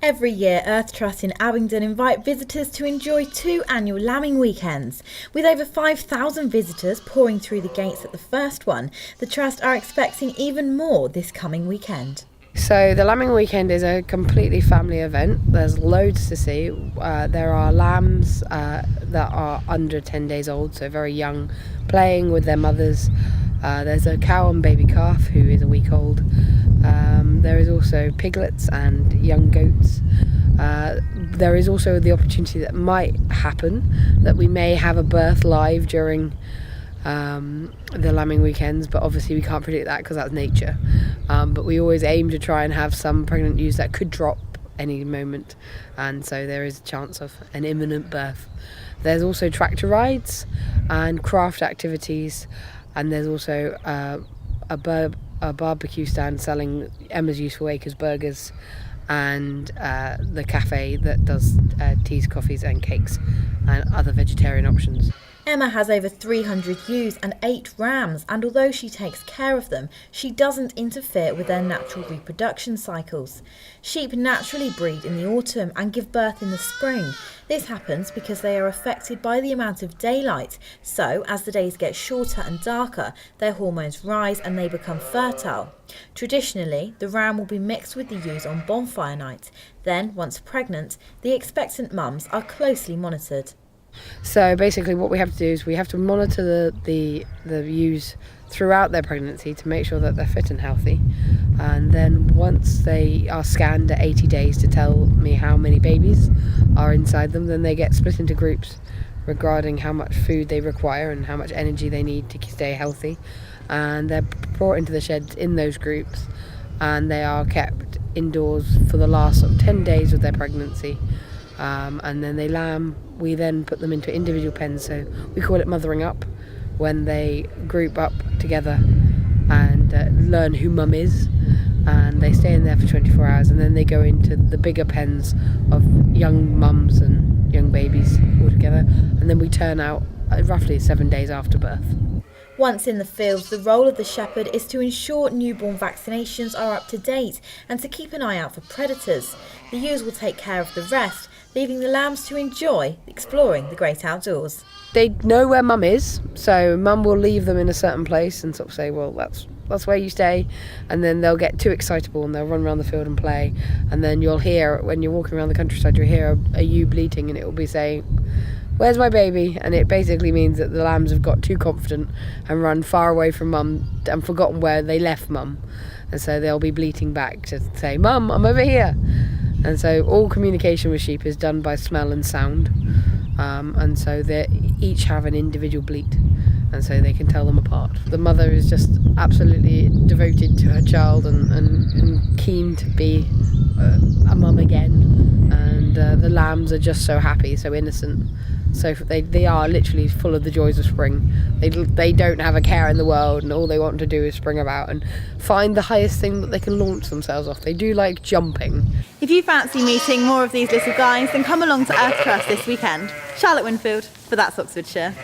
Every year, Earth Trust in Abingdon invite visitors to enjoy 2 annual lambing weekends. With over 5,000 visitors pouring through the gates at the first one, the Trust are expecting even more this coming weekend. So the lambing weekend is a completely family event. There's loads to see. There are lambs that are under 10 days old, so very young, playing with their mothers. There's a cow and baby calf who is a week old. There is also piglets and young goats. There is also the opportunity that might happen that we may have a birth live during the lambing weekends, but obviously we can't predict that because that's nature. But we always aim to try and have some pregnant ewes that could drop any moment, and so there is a chance of an imminent birth. There's also tractor rides and craft activities, and there's also a barbecue stand selling Emma's Useful Acres burgers, and the cafe that does teas, coffees and cakes and other vegetarian options. Emma has over 300 ewes and 8 rams, and although she takes care of them, she doesn't interfere with their natural reproduction cycles. Sheep naturally breed in the autumn and give birth in the spring. This happens because they are affected by the amount of daylight, so as the days get shorter and darker, their hormones rise and they become fertile. Traditionally, the ram will be mixed with the ewes on bonfire night. Then, once pregnant, the expectant mums are closely monitored. So basically what we have to do is we have to monitor the ewes throughout their pregnancy to make sure that they're fit and healthy, and then once they are scanned at 80 days to tell me how many babies are inside them, then they get split into groups regarding how much food they require and how much energy they need to stay healthy, and they're brought into the sheds in those groups, and they are kept indoors for the last 10 days of their pregnancy. And then they lamb. We then put them into individual pens, so we call it mothering up, when they group up together and learn who mum is, and they stay in there for 24 hours, and then they go into the bigger pens of young mums and young babies all together, and then we turn out roughly 7 days after birth. Once in the field, the role of the shepherd is to ensure newborn vaccinations are up to date and to keep an eye out for predators. The ewes will take care of the rest, leaving the lambs to enjoy exploring the great outdoors. They know where mum is, so mum will leave them in a certain place and sort of say, well, that's where you stay, and then they'll get too excitable and they'll run around the field and play, and then you'll hear, when you're walking around the countryside, you'll hear a ewe bleating, and it will be saying, where's my baby? And it basically means that the lambs have got too confident and run far away from mum and forgotten where they left mum, and so they'll be bleating back to say, mum, I'm over here. And so all communication with sheep is done by smell and sound, and so they each have an individual bleat, and so they can tell them apart. The mother is just absolutely devoted to her child and keen to be a mum again, and the lambs are just so happy, so innocent. So they are literally full of the joys of spring. They don't have a care in the world, and all they want to do is spring about and find the highest thing that they can launch themselves off. They do like jumping. If you fancy meeting more of these little guys, then come along to Earth Trust this weekend. Charlotte Winfield for That's Oxfordshire.